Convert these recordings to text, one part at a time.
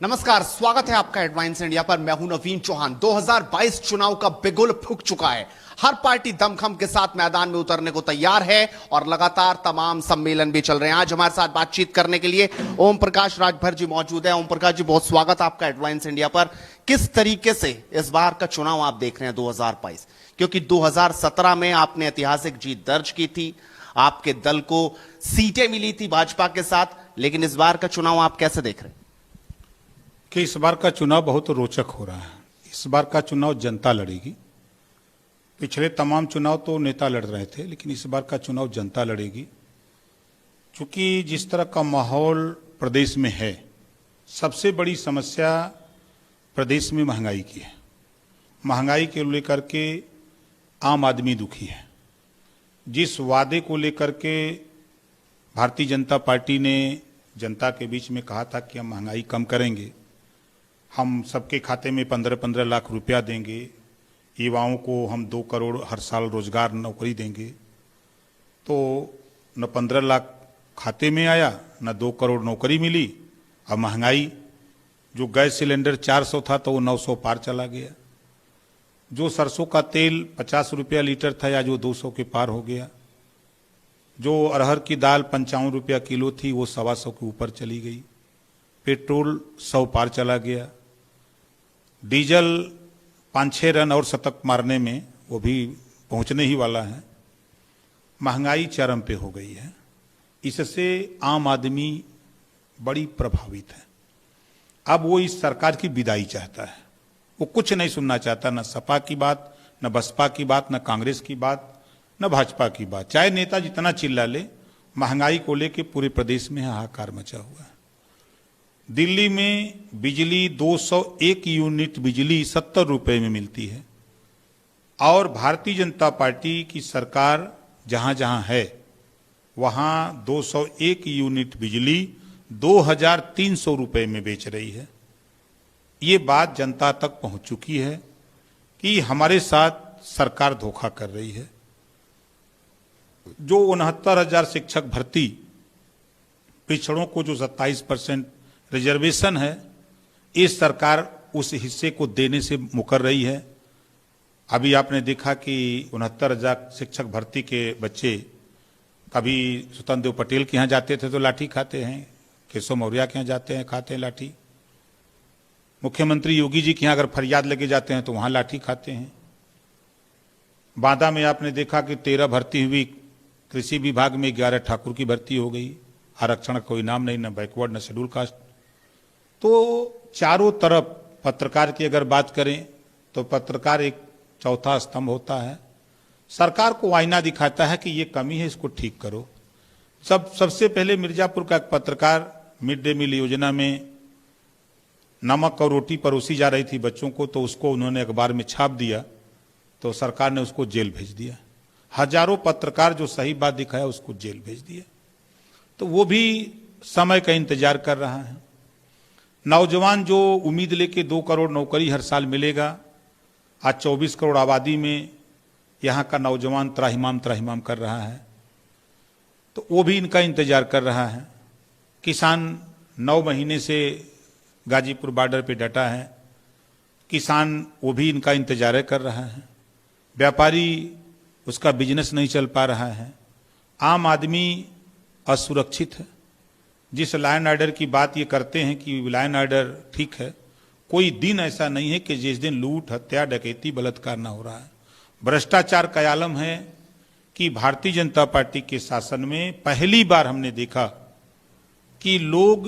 नमस्कार, स्वागत है आपका हेडलाइंस इंडिया पर। मैं हूं नवीन चौहान। 2022 चुनाव का बिगुल फूंक चुका है। हर पार्टी दमखम के साथ मैदान में उतरने को तैयार है और लगातार तमाम सम्मेलन भी चल रहे हैं। आज हमारे साथ बातचीत करने के लिए ओम प्रकाश राजभर जी मौजूद हैं। ओम प्रकाश जी, बहुत स्वागत आपका हेडलाइंस इंडिया पर। किस तरीके से इस बार का चुनाव आप देख रहे हैं 2022? क्योंकि 2017 में आपने ऐतिहासिक जीत दर्ज की थी, आपके दल को सीटें मिली थी भाजपा के साथ, लेकिन इस बार का चुनाव आप कैसे देख रहे हैं? कि इस बार का चुनाव बहुत रोचक हो रहा है। इस बार का चुनाव जनता लड़ेगी। पिछले तमाम चुनाव तो नेता लड़ रहे थे, लेकिन इस बार का चुनाव जनता लड़ेगी। क्योंकि जिस तरह का माहौल प्रदेश में है, सबसे बड़ी समस्या प्रदेश में महंगाई की है। महंगाई के लेकर के आम आदमी दुखी है। जिस वादे को लेकर के भारतीय जनता पार्टी ने जनता के बीच में कहा था कि हम महंगाई कम करेंगे, हम सबके खाते में 15-15 लाख रुपया देंगे, युवाओं को हम 2 करोड़ हर साल रोजगार नौकरी देंगे, तो न 15 लाख खाते में आया, न 2 करोड़ नौकरी मिली। अब महंगाई, जो गैस सिलेंडर 400 था तो वो 900 पार चला गया। जो सरसों का तेल 50 रुपया लीटर था, आज वो 200 के पार हो गया। जो अरहर की दाल 55 रुपया किलो थी, वो 125 के ऊपर चली गई। पेट्रोल 100 पार चला गया। डीजल 5-6 रन और शतक मारने में वो भी पहुंचने ही वाला है। महंगाई चरम पे हो गई है। इससे आम आदमी बड़ी प्रभावित है। अब वो इस सरकार की विदाई चाहता है। वो कुछ नहीं सुनना चाहता, न सपा की बात, न बसपा की बात, न कांग्रेस की बात, न भाजपा की बात। चाहे नेता जितना चिल्ला ले, महंगाई को लेके पूरे प्रदेश में हाहाकार मचा हुआ है। दिल्ली में बिजली 201 यूनिट बिजली 70 रुपए में मिलती है, और भारतीय जनता पार्टी की सरकार जहां जहां है वहां 201 यूनिट बिजली 2300 रुपए में बेच रही है। ये बात जनता तक पहुंच चुकी है कि हमारे साथ सरकार धोखा कर रही है। जो 69,000 शिक्षक भर्ती, पिछड़ों को जो 27% रिजर्वेशन है, इस सरकार उस हिस्से को देने से मुकर रही है। अभी आपने देखा कि 69,000 शिक्षक भर्ती के बच्चे कभी स्वतंत्र देव पटेल के यहाँ जाते थे तो लाठी खाते हैं, केशव मौर्य के यहाँ जाते हैं खाते हैं लाठी, मुख्यमंत्री योगी जी के यहाँ अगर फरियाद लेके जाते हैं तो वहाँ लाठी खाते हैं। बांदा में आपने देखा कि 13 भर्ती हुई, कृषि विभाग में 11 ठाकुर की भर्ती हो गई। आरक्षण का कोई नाम नहीं, न बैकवर्ड न शेड्यूल कास्ट। तो चारों तरफ पत्रकार की अगर बात करें तो पत्रकार एक चौथा स्तंभ होता है। सरकार को आईना दिखाता है कि ये कमी है, इसको ठीक करो। सबसे पहले मिर्जापुर का एक पत्रकार, मिड डे मील योजना में नमक और रोटी परोसी जा रही थी बच्चों को, तो उसको उन्होंने अखबार में छाप दिया, तो सरकार ने उसको जेल भेज दिया। हजारों पत्रकार जो सही बात दिखाया उसको जेल भेज दिया। तो वो भी समय का इंतजार कर रहा है। नौजवान जो उम्मीद लेके 2 करोड़ नौकरी हर साल मिलेगा, आज 24 करोड़ आबादी में यहाँ का नौजवान त्राहिमाम कर रहा है, तो वो भी इनका इंतजार कर रहा है। किसान 9 महीने से गाजीपुर बॉर्डर पे डटा है, किसान वो भी इनका इंतजार कर रहा है। व्यापारी, उसका बिजनेस नहीं चल पा रहा है। आम आदमी असुरक्षित है। जिस लॉ एंड ऑर्डर की बात ये करते हैं कि लॉ एंड ऑर्डर ठीक है, कोई दिन ऐसा नहीं है कि जिस दिन लूट, हत्या, डकैती, बलात्कार ना हो रहा है। भ्रष्टाचार का आलम है कि भारतीय जनता पार्टी के शासन में पहली बार हमने देखा कि लोग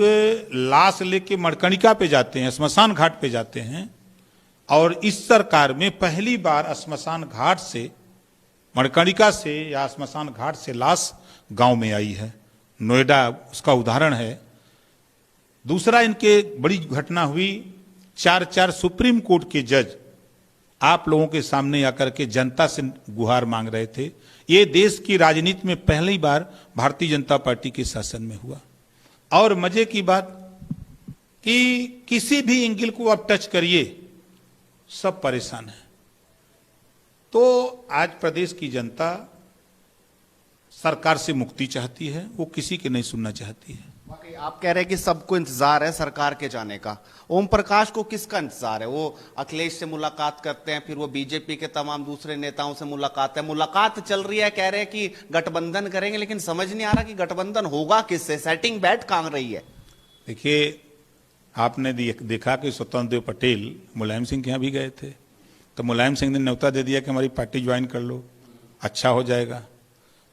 लाश लेके मणिकर्णिका पे जाते हैं, श्मशान घाट पे जाते हैं, और इस सरकार में पहली बार श्मशान घाट से, मणिकर्णिका से या श्मशान घाट से लाश गांव में आई है। नोएडा उसका उदाहरण है। दूसरा, इनके बड़ी घटना हुई, 4 सुप्रीम कोर्ट के जज आप लोगों के सामने आकर के जनता से गुहार मांग रहे थे। ये देश की राजनीति में पहली बार भारतीय जनता पार्टी के शासन में हुआ। और मजे की बात कि किसी भी एंगल को आप टच करिए, सब परेशान है। तो आज प्रदेश की जनता सरकार से मुक्ति चाहती है, वो किसी के नहीं सुनना चाहती है। वाकई आप कह रहे हैं कि सबको इंतजार है सरकार के जाने का। ओम प्रकाश को किसका इंतजार है? वो अखिलेश से मुलाकात करते हैं, फिर वो बीजेपी के तमाम दूसरे नेताओं से मुलाकात चल रही है, कह रहे हैं कि गठबंधन करेंगे, लेकिन समझ नहीं आ रहा कि गठबंधन होगा किससे, सेटिंग बैठ कहां रही है। देखिए, आपने देखा कि स्वतंत्र देव पटेल मुलायम सिंह के यहाँ भी गए थे, तो मुलायम सिंह ने न्योता दे दिया कि हमारी पार्टी ज्वाइन कर लो, अच्छा हो जाएगा।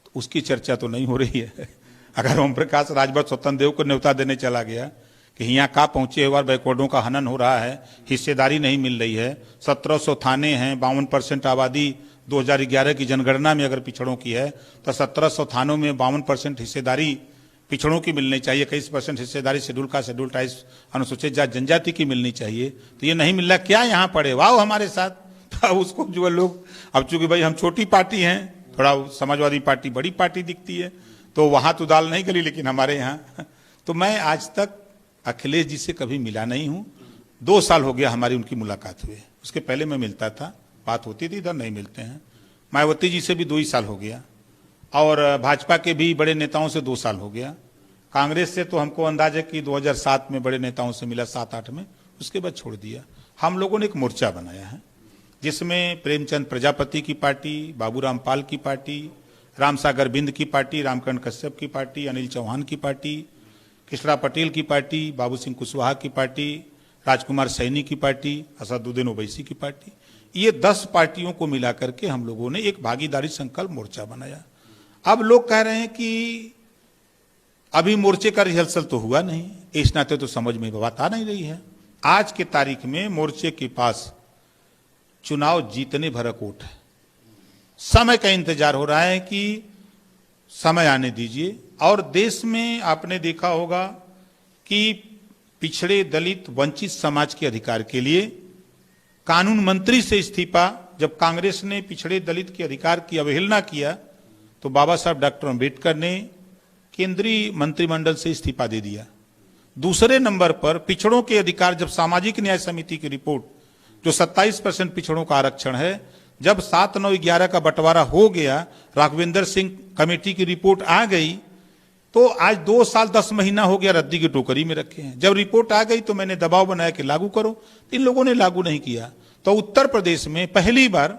तो उसकी चर्चा तो नहीं हो रही है। अगर ओम प्रकाश राजभर स्वतंत्र देव को न्योता देने चला गया कि यहाँ का पहुंचे हुआ बैकवर्डों का हनन हो रहा है, हिस्सेदारी नहीं मिल रही है, 1700 थाने हैं, 52% आबादी 2011 की जनगणना में अगर पिछड़ों की है, तो 1700 थानों में 52% हिस्सेदारी पिछड़ों की मिलनी चाहिए, 21% हिस्सेदारी शेड्यूल का शेड्यूल ट्राइब्स अनुसूचित जाति जनजाति की मिलनी चाहिए, तो ये नहीं मिल रहा। क्या यहाँ पड़े वाह हमारे साथ, तो उसको जो लोग, अब चूंकि भाई हम छोटी पार्टी हैं, थोड़ा समाजवादी पार्टी बड़ी पार्टी दिखती है, तो वहां तो दाल नहीं गली, लेकिन हमारे यहाँ तो मैं आज तक अखिलेश जी से कभी मिला नहीं हूं। 2 साल हो गया हमारी उनकी मुलाकात हुए, उसके पहले मैं मिलता था, बात होती थी, इधर नहीं मिलते हैं। मायावती जी से भी 2 ही साल हो गया, और भाजपा के भी बड़े नेताओं से 2 साल हो गया। कांग्रेस से तो हमको अंदाज है कि 2007 में बड़े नेताओं से मिला, 7-8 में, उसके बाद छोड़ दिया। हम लोगों ने एक मोर्चा बनाया है जिसमें प्रेमचंद प्रजापति की पार्टी, बाबूराम पाल की पार्टी, रामसागर बिंद की पार्टी, रामकरण कश्यप की पार्टी, अनिल चौहान की पार्टी, कृष्णा पटेल की पार्टी, बाबू सिंह कुशवाहा की पार्टी, राजकुमार सैनी की पार्टी, असदुद्दीन ओवैसी की पार्टी, ये 10 पार्टियों को मिला करके हम लोगों ने एक भागीदारी संकल्प मोर्चा बनाया। अब लोग कह रहे हैं कि अभी मोर्चे का रिहर्सल तो हुआ नहीं, इस नाते तो समझ में बात आ नहीं रही है। आज के तारीख में मोर्चे के पास चुनाव जीतने भर वोट है, समय का इंतजार हो रहा है कि समय आने दीजिए। और देश में आपने देखा होगा कि पिछड़े दलित वंचित समाज के अधिकार के लिए कानून मंत्री से इस्तीफा, जब कांग्रेस ने पिछड़े दलित के अधिकार की अवहेलना किया तो बाबा साहब डॉक्टर अंबेडकर ने केंद्रीय मंत्रिमंडल से इस्तीफा दे दिया। दूसरे नंबर पर पिछड़ों के अधिकार, जब सामाजिक न्याय समिति की रिपोर्ट, जो 27% पिछड़ों का आरक्षण है, जब 7, 9, 11 का बंटवारा हो गया, राघवेंद्र सिंह कमेटी की रिपोर्ट आ गई, तो आज 2 साल 10 महीना हो गया रद्दी की टोकरी में रखे हैं। जब रिपोर्ट आ गई तो मैंने दबाव बनाया कि लागू करो, इन लोगों ने लागू नहीं किया। तो उत्तर प्रदेश में पहली बार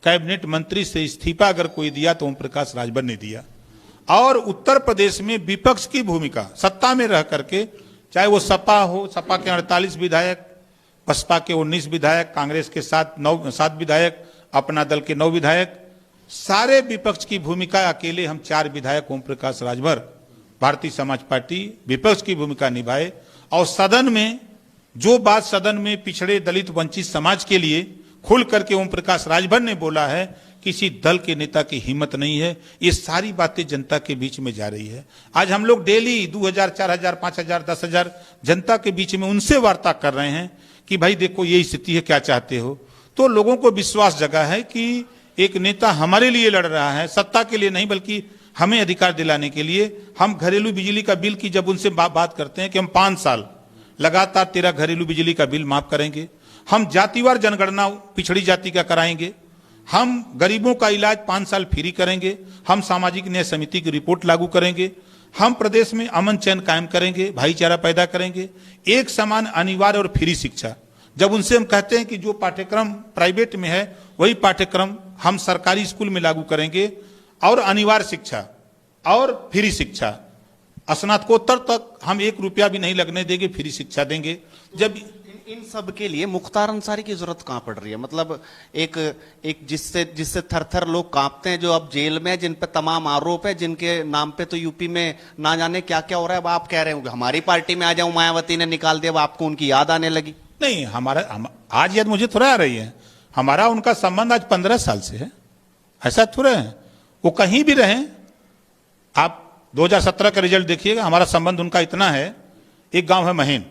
कैबिनेट मंत्री से इस्तीफा अगर कोई दिया तो ओम प्रकाश राजभर ने दिया। और उत्तर प्रदेश में विपक्ष की भूमिका, सत्ता में रह करके, चाहे वो सपा हो, सपा के 48 विधायक, बसपा के 19 विधायक, कांग्रेस के 7 विधायक, अपना दल के 9 विधायक, सारे विपक्ष की भूमिका अकेले हम 4 विधायक ओम प्रकाश राजभर, भारतीय समाज पार्टी विपक्ष की भूमिका निभाए। और सदन में जो बात सदन में पिछड़े दलित वंचित समाज के लिए खुल करके ओम प्रकाश राजभर ने बोला है, किसी दल के नेता की हिम्मत नहीं है। ये सारी बातें जनता के बीच में जा रही है। आज हम लोग डेली 2000, 4000, 5000, 10,000 जनता के बीच में उनसे वार्ता कर रहे हैं कि भाई देखो ये स्थिति है, क्या चाहते हो। तो लोगों को विश्वास जगा है कि एक नेता हमारे लिए लड़ रहा है, सत्ता के लिए नहीं बल्कि हमें अधिकार दिलाने के लिए। हम घरेलू बिजली का बिल की जब उनसे बात करते हैं कि हम 5 साल लगातार तेरा घरेलू बिजली का बिल माफ करेंगे, हम जातिवार जनगणना पिछड़ी जाति का कराएंगे, हम गरीबों का इलाज 5 साल फ्री करेंगे, हम सामाजिक न्याय समिति की रिपोर्ट लागू करेंगे, हम प्रदेश में अमन चैन कायम करेंगे, भाईचारा पैदा करेंगे, एक समान अनिवार्य और फ्री शिक्षा। जब उनसे हम कहते हैं कि जो पाठ्यक्रम प्राइवेट में है वही पाठ्यक्रम हम सरकारी स्कूल में लागू करेंगे, और अनिवार्य शिक्षा और फ्री शिक्षा, स्नातकोत्तर तक हम 1 रुपया भी नहीं लगने देंगे, फ्री शिक्षा देंगे। जब इन सब के लिए मुख्तार अंसारी की जरूरत कहां पड़ रही है? मतलब एक जिससे थर-थर लोग कांपते हैं, जो अब जेल में, जिन पे तमाम आरोप है, जिनके नाम पे तो यूपी में ना जाने क्या क्या हो रहा है। अब आप कह रहे हो हमारी पार्टी में आ जाऊं, मायावती ने निकाल दिया, अब आपको उनकी याद आने लगी? नहीं, आज याद मुझे थोड़ा आ रही है। हमारा उनका संबंध आज 15 साल से है, ऐसा थोड़ा है। वो कहीं भी रहे, आप 2017 का रिजल्ट देखिएगा, हमारा संबंध उनका इतना है। एक गांव है महेन,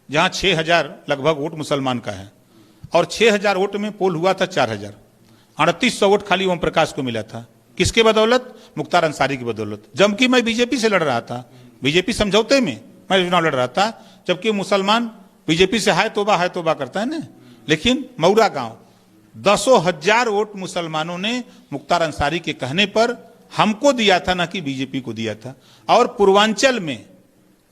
जहां 6000 लगभग वोट मुसलमान का है, और 6000 वोट में पोल हुआ था 4000, 3800 वोट खाली ओम प्रकाश को मिला था। किसके बदौलत? मुख्तार अंसारी की बदौलत। जबकि मैं बीजेपी से लड़ रहा था, बीजेपी समझौते में मैं चुनाव लड़ रहा था, जबकि मुसलमान बीजेपी से हाय तोबा करता है ना। लेकिन मऊरा गांव 10,000 वोट मुसलमानों ने मुख्तार अंसारी के कहने पर हमको दिया था, ना कि बीजेपी को दिया था। और पूर्वांचल में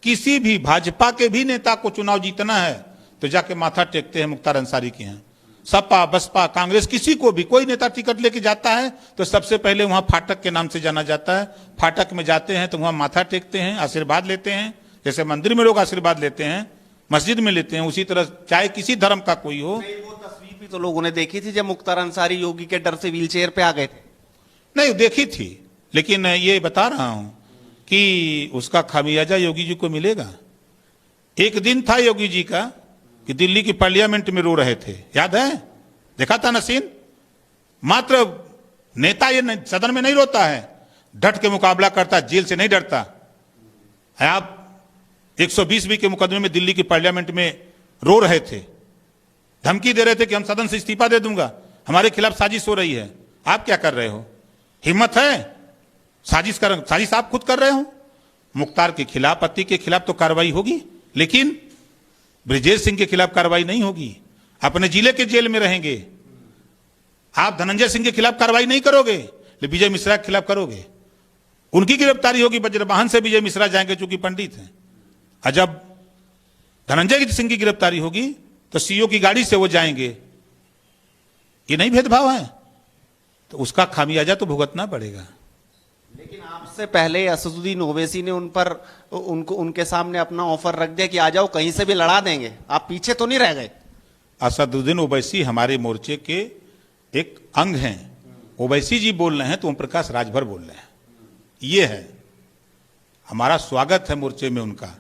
किसी भी भाजपा के भी नेता को चुनाव जीतना है तो जाके माथा टेकते हैं मुख्तार अंसारी के यहाँ। सपा बसपा कांग्रेस किसी को भी कोई नेता टिकट लेके जाता है तो सबसे पहले वहां फाटक के नाम से जाना जाता है। फाटक में जाते हैं तो वहां माथा टेकते हैं, आशीर्वाद लेते हैं। जैसे मंदिर में लोग आशीर्वाद लेते हैं, मस्जिद में लेते हैं, उसी तरह चाहे किसी धर्म का कोई हो। वो तस्वीर भी तो लोगों ने देखी थी जब मुख्तार अंसारी योगी के डर से व्हीलचेयर पे आ गए थे। नहीं देखी थी, लेकिन ये बता रहा हूं कि उसका खामियाजा योगी जी को मिलेगा। एक दिन था योगी जी का कि दिल्ली की पार्लियामेंट में रो रहे थे, याद है? देखा था ना सीन? मात्र नेता ये सदन में नहीं रोता है, डट के मुकाबला करता, जेल से नहीं डरता है। आप 120 के मुकदमे में दिल्ली की पार्लियामेंट में रो रहे थे, धमकी दे रहे थे कि हम सदन से इस्तीफा दे दूंगा, हमारे खिलाफ साजिश हो रही है। आप क्या कर रहे हो? हिम्मत है साजिश आप खुद कर रहे हो। मुख्तार के खिलाफ, पति के खिलाफ तो कार्रवाई होगी, लेकिन ब्रिजेश सिंह के खिलाफ कार्रवाई नहीं होगी। अपने जिले के जेल में रहेंगे। आप धनंजय सिंह के खिलाफ कार्रवाई नहीं करोगे, लेकिन विजय मिश्रा के खिलाफ करोगे। उनकी गिरफ्तारी होगी, वज्रवाहन से विजय मिश्रा जाएंगे चूंकि पंडित हैं। और जब धनंजय सिंह की गिरफ्तारी होगी तो सीओ की गाड़ी से वो जाएंगे। ये नहीं भेदभाव है, तो उसका खामियाजा तो भुगतना पड़ेगा। लेकिन आपसे पहले असदुद्दीन ओवैसी ने उनके सामने अपना ऑफर रख दिया कि आ जाओ, कहीं से भी लड़ा देंगे। आप पीछे तो नहीं रह गए? असदुद्दीन ओवैसी हमारे मोर्चे के एक अंग हैं। ओवैसी जी बोल रहे हैं तो ओम प्रकाश राजभर बोल रहे हैं। ये है हमारा स्वागत है मोर्चे में उनका।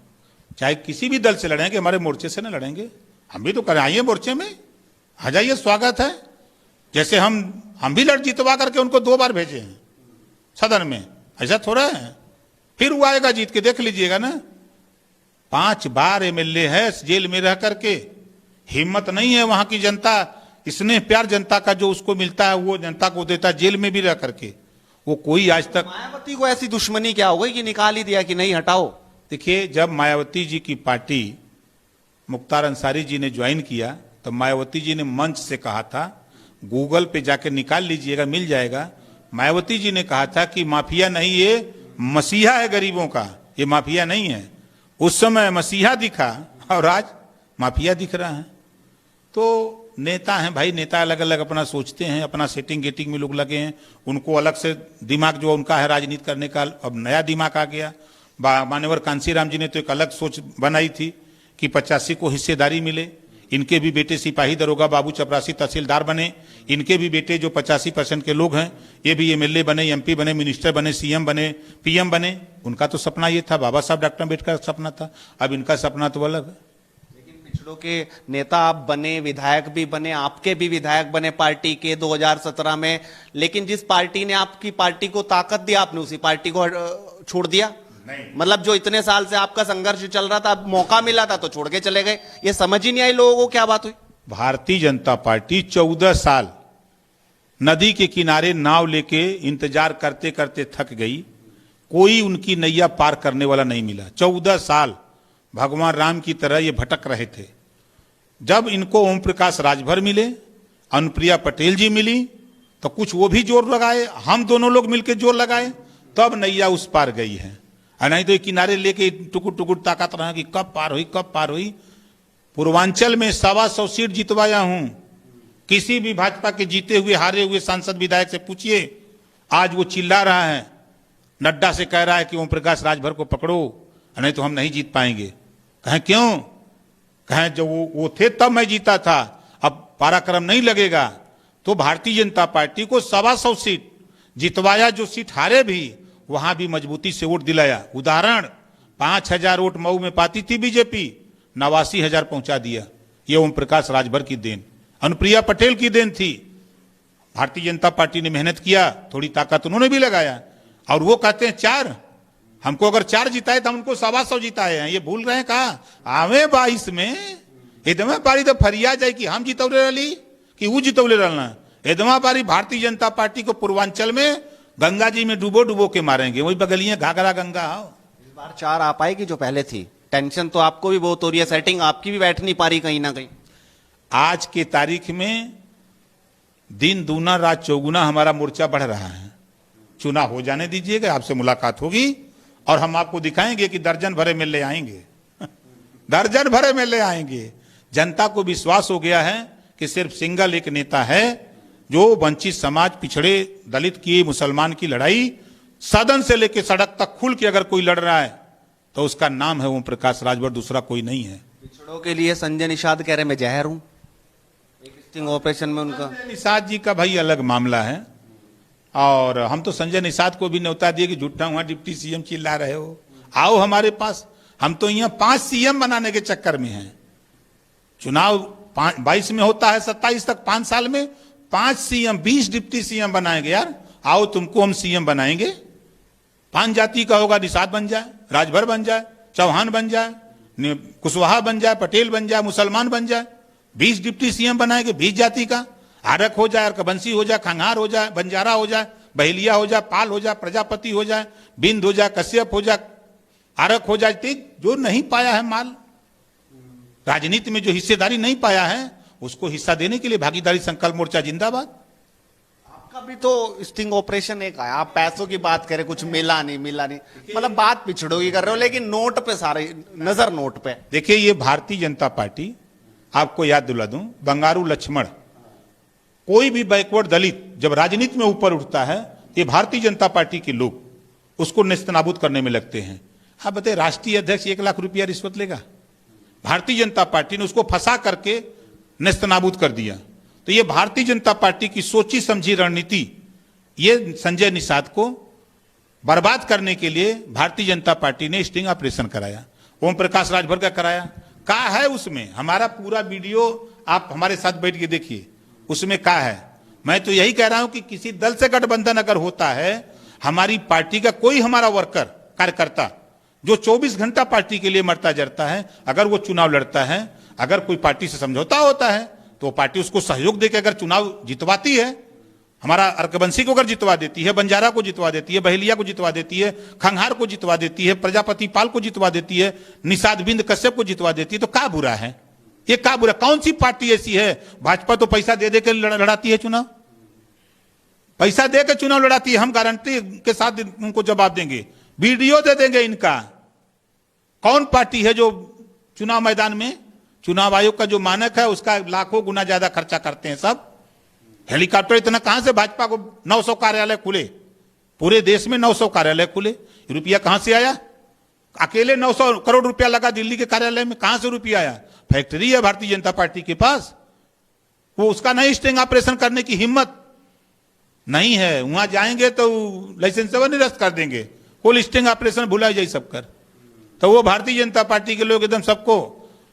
चाहे किसी भी दल से लड़ेंगे, हमारे मोर्चे से ना लड़ेंगे, हम भी तो कर आइए मोर्चे में, आ जाइए, स्वागत है। जैसे हम भी लड़ जितवा करके उनको 2 बार भेजे हैं सदन में, ऐसा थोड़ा है। फिर वो आएगा जीत के, देख लीजिएगा ना। 5 बार एमएलए है जेल में रह करके, हिम्मत नहीं है वहां की जनता, स्नेह प्यार जनता का जो उसको मिलता है वो जनता को देता, जेल में भी रह करके। वो कोई आज तक मायावती को ऐसी दुश्मनी क्या हो गई कि निकाल ही दिया कि नहीं हटाओ? देखिए, जब मायावती जी की पार्टी मुख्तार अंसारी जी ने ज्वाइन किया तो मायावती जी ने मंच से कहा था, गूगल पे जाकर निकाल लीजिएगा, मिल जाएगा। मायावती जी ने कहा था कि माफिया नहीं, ये मसीहा है गरीबों का, ये माफिया नहीं है। उस समय मसीहा दिखा और आज माफिया दिख रहा है। तो नेता हैं भाई, नेता अलग अलग अपना सोचते हैं, अपना सेटिंग गेटिंग में लोग लगे हैं। उनको अलग से दिमाग जो उनका है राजनीति करने का, अब नया दिमाग आ गया। मान्यवर कांसीराम जी ने तो एक अलग सोच बनाई थी कि 85 को हिस्सेदारी मिले। इनके भी बेटे सिपाही दरोगा, बाबू चपरासी तहसीलदार बने। इनके भी बेटे जो 85% के लोग हैं, ये भी एमएलए बने, एमपी बने, मिनिस्टर बने, सीएम बने, पीएम बने। उनका तो सपना ये था, बाबा साहब डॉक्टर अम्बेडकर का सपना था। अब इनका सपना तो अलग है। लेकिन पिछड़ों के नेता आप बने, विधायक भी बने, आपके भी विधायक बने पार्टी के 2017 में। लेकिन जिस पार्टी ने आपकी पार्टी को ताकत दी, आपने उसी पार्टी को छोड़ दिया। मतलब जो इतने साल से आपका संघर्ष चल रहा था, अब मौका मिला था तो छोड़ के चले गए। ये समझ ही नहीं आई लोगों को क्या बात हुई। भारतीय जनता पार्टी 14 साल नदी के किनारे नाव लेके इंतजार करते करते थक गई। कोई उनकी नैया पार करने वाला नहीं मिला। 14 साल भगवान राम की तरह ये भटक रहे थे। जब इनको ओम प्रकाश राजभर मिले, अनुप्रिया पटेल जी मिली, तो कुछ वो भी जोर लगाए, हम दोनों लोग मिलकर जोर लगाए, तब नैया उस पार गई है। नहीं तो किनारे लेके टुकुर टुकुर ताकत रहा कि कब पार हुई, कब पार हुई। पूर्वांचल में 125 सीट जितवाया हूं। किसी भी भाजपा के जीते हुए हारे हुए सांसद विधायक से पूछिए, आज वो चिल्ला रहा है, नड्डा से कह रहा है कि ओम प्रकाश राजभर को पकड़ो, नहीं तो हम नहीं जीत पाएंगे। कहें क्यों? कहें जब वो थे तब मैं जीता था, अब पराक्रम नहीं लगेगा। तो भारतीय जनता पार्टी को 125 सीट जितवाया, जो सीट हारे भी वहां भी मजबूती से वोट दिलाया। उदाहरण, 5000 वोट मऊ में पाती थी बीजेपी, 89,000 पहुंचा दिया। ये ओम प्रकाश राजभर की देन, अनुप्रिया पटेल की देन थी। भारतीय जनता पार्टी ने मेहनत किया, थोड़ी ताकत उन्होंने भी लगाया। और वो कहते हैं 4, हमको अगर 4 जिताए तो हम उनको 125 जिताए हैं। ये भूल रहे हैं कहा? आवे 22 में एकदम पारी तो फरिया जाए कि हम जितौले रही कि वो जितौले रहना। एकदम पारी भारतीय जनता पार्टी को पूर्वांचल में गंगा जी में डूबो डूबो के मारेंगे। वही बगलिए घाघरा गंगा। इस बार 4 आ पाएगी जो पहले थी। टेंशन तो आपको भी बहुत हो रही है, सेटिंग आपकी भी बैठ नहीं पा रही कहीं ना कहीं। आज के तारीख में दिन दूना रात चौगुना हमारा मोर्चा बढ़ रहा है। चुनाव हो जाने दीजिएगा, आपसे मुलाकात होगी और हम आपको दिखाएंगे कि दर्जन भरे मेले आएंगे दर्जन भरे मेले आएंगे। जनता को विश्वास हो गया है कि सिर्फ सिंगल एक नेता है जो वंचित समाज, पिछड़े, दलित की, मुसलमान की लड़ाई सदन से लेकर सड़क तक खुल के अगर कोई लड़ रहा है तो उसका नाम है ओम प्रकाश राजभर, दूसरा कोई नहीं है। पिछड़ों के लिए संजय निषाद कह रहे मैं जहर हूं, एक स्टिंग ऑपरेशन में उनका। संजय निषाद जी का भाई अलग मामला है, और हम तो संजय निषाद को भी न्योता दिए कि झूठा हुआ डिप्टी सीएम चिल्ला रहे हो, आओ हमारे पास। हम तो यहाँ 5 सीएम बनाने के चक्कर में हैं। चुनाव 22 में होता है, 27 तक 5 साल में 5 सीएम, 20 डिप्टी सीएम बनाएंगे। यार आओ, तुमको हम सीएम बनाएंगे। 5 जाति का होगा, निषाद बन जाए, राजभर बन जाए, चौहान बन जाए, कुशवाहा बन जाए, पटेल बन जाए, मुसलमान बन जाए। 20 डिप्टी सीएम बनाएंगे 20 जाति का। आरक हो जाए, अर्कबंसी हो जाए, खंगार हो जाए, बंजारा हो जाए, बहेलिया हो जाए, पाल हो जाए, प्रजापति हो जाए, बिंद हो जाए, कश्यप हो जाए, आरक हो जाए। जो नहीं पाया है माल, राजनीति में जो हिस्सेदारी नहीं पाया है, उसको हिस्सा देने के लिए भागीदारी संकल्प मोर्चा जिंदाबाद। आपका भी तो स्टिंग ऑपरेशन एक आया, आप पैसों की बात करें, कुछ मिला नहीं, मतलब बात पिछड़ों की कर रहे हो, लेकिन नोट पे सारे नजर नोट पे। देखिए, ये भारतीय जनता पार्टी, आपको याद दिला दूं, बंगारू लक्ष्मण, कोई भी बैकवर्ड दलित जब राजनीति में ऊपर उठता है, ये भारतीय जनता पार्टी के लोग उसको नेस्तनाबूद करने में लगते हैं। आप बताइए, राष्ट्रीय अध्यक्ष 1 लाख रुपया रिश्वत लेगा? भारतीय जनता पार्टी ने उसको फंसा करके नेस्तनाबूद कर दिया। तो ये भारतीय जनता पार्टी की सोची समझी रणनीति, ये संजय निषाद को बर्बाद करने के लिए भारतीय जनता पार्टी ने स्टिंग ऑपरेशन कराया। ओम प्रकाश राजभर का कराया। कहा है उसमें, हमारा पूरा वीडियो आप हमारे साथ बैठ के देखिए, उसमें कहा है। मैं तो यही कह रहा हूं कि किसी दल से गठबंधन अगर होता है, हमारी पार्टी का कोई हमारा वर्कर, कार्यकर्ता जो 24 घंटा पार्टी के लिए मरता जरता है, अगर वो चुनाव लड़ता है, अगर कोई पार्टी से समझौता होता है, तो पार्टी उसको सहयोग देकर अगर चुनाव जितवाती है, हमारा अर्कबंसी को अगर जितवा देती है, बंजारा को जितवा देती है, बहेलिया को जितवा देती है, खंगार को जितवा देती है, प्रजापति पाल को जितवा देती है, निषाद बिंद कश्यप को जितवा देती है, तो क्या बुरा है? ये क्या बुरा? कौन सी पार्टी ऐसी है? भाजपा तो पैसा दे दे के लड़ाती है चुनाव, पैसा दे के चुनाव लड़ाती है। हम गारंटी के साथ उनको जवाब देंगे, वीडियो दे देंगे इनका। कौन पार्टी है जो चुनाव मैदान में, चुनाव आयोग का जो मानक है उसका लाखों गुना ज्यादा खर्चा करते हैं सब। हेलीकॉप्टर इतना कहां से? भाजपा को 900 कार्यालय खुले, पूरे देश में 900 कार्यालय खुले, रुपया कहां से आया? अकेले 900 करोड़ रुपया लगा दिल्ली के कार्यालय में, कहां से रुपया आया? फैक्ट्री है भारतीय जनता पार्टी के पास, वो उसका नहीं स्टिंग ऑपरेशन करने की हिम्मत नहीं है। वहां जाएंगे तो लाइसेंस निरस्त कर देंगे, कोई स्टिंग ऑपरेशन भुला जाए सब कर। तो वो भारतीय जनता पार्टी के लोग एकदम सबको,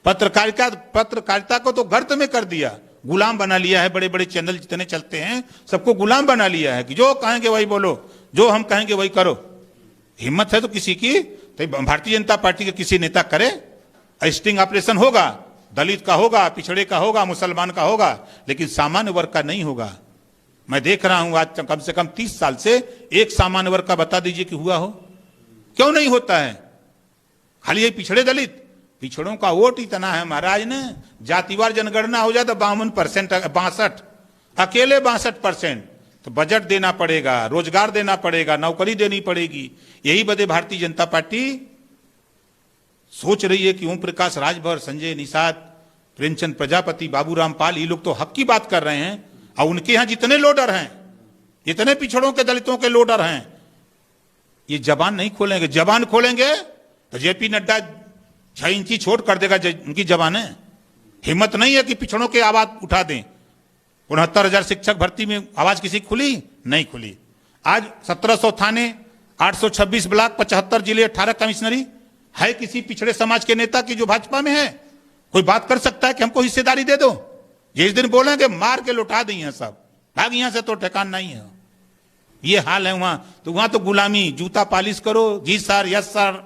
पत्रकारिता को तो गर्त में कर दिया, गुलाम बना लिया है। बड़े बड़े चैनल जितने चलते हैं सबको गुलाम बना लिया है कि जो कहेंगे वही बोलो, जो हम कहेंगे वही करो। हिम्मत है तो किसी की, तो भारतीय जनता पार्टी के किसी नेता करे, स्टिंग ऑपरेशन होगा, दलित का होगा, पिछड़े का होगा, मुसलमान का होगा, लेकिन सामान्य वर्ग का नहीं होगा। मैं देख रहा हूं आज कम से कम 30 साल से एक सामान्य वर्ग का बता दीजिए कि हुआ हो? क्यों नहीं होता है? खाली ये पिछड़े दलित, पिछड़ों का वोट इतना है महाराज ने, जातिवार जनगणना हो जाए तो 52%, 62, अकेले 62%। तो बजट देना पड़ेगा, रोजगार देना पड़ेगा, नौकरी देनी पड़ेगी। यही बदे भारतीय जनता पार्टी सोच रही है कि ओम प्रकाश राजभर, संजय निषाद, प्रेमचंद प्रजापति, बाबूराम पाल, ये लोग तो हक की बात कर रहे हैं, और उनके यहां जितने लोडर हैं, जितने पिछड़ों के दलितों के लोडर हैं, ये जबान नहीं खोलेंगे। जबान खोलेंगे तो जेपी नड्डा 6 इंची छोट कर देगा उनकी जबान है। हिम्मत नहीं है कि पिछड़ों के आवाज उठा दें। 69,000 शिक्षक भर्ती में आवाज किसी खुली? नहीं खुली। आज 1700 थाने, 826 ब्लॉक, 75 जिले, 18 कमिश्नरी है किसी पिछड़े समाज के नेता की जो भाजपा में है? कोई बात कर सकता है कि हमको हिस्सेदारी दे दो? जिस दिन बोलेंगे मार के लौटा देंगे सब, भाग यहां से, तो ठिकान नहीं है। ये हाल है वहां। तो वहां तो गुलामी, जूता पालिश करो, जी सर, यस सर।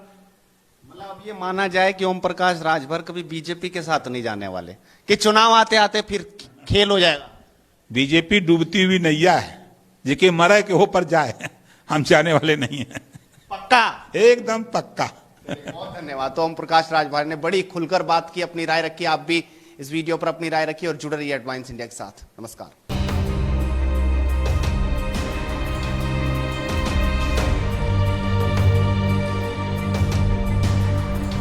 मतलब अब ये माना जाए कि ओम प्रकाश राजभर कभी बीजेपी के साथ नहीं जाने वाले, कि चुनाव आते आते फिर खेल हो जाएगा? बीजेपी डूबती हुई नैया है, जिके मरे के हो पर जाए, हम जाने वाले नहीं है। पक्का? एकदम पक्का। बहुत धन्यवाद। तो ओम प्रकाश राजभर ने बड़ी खुलकर बात की, अपनी राय रखी। आप भी इस वीडियो पर अपनी राय रखी और जुड़े रहिए एडवांस इंडिया के साथ। नमस्कार।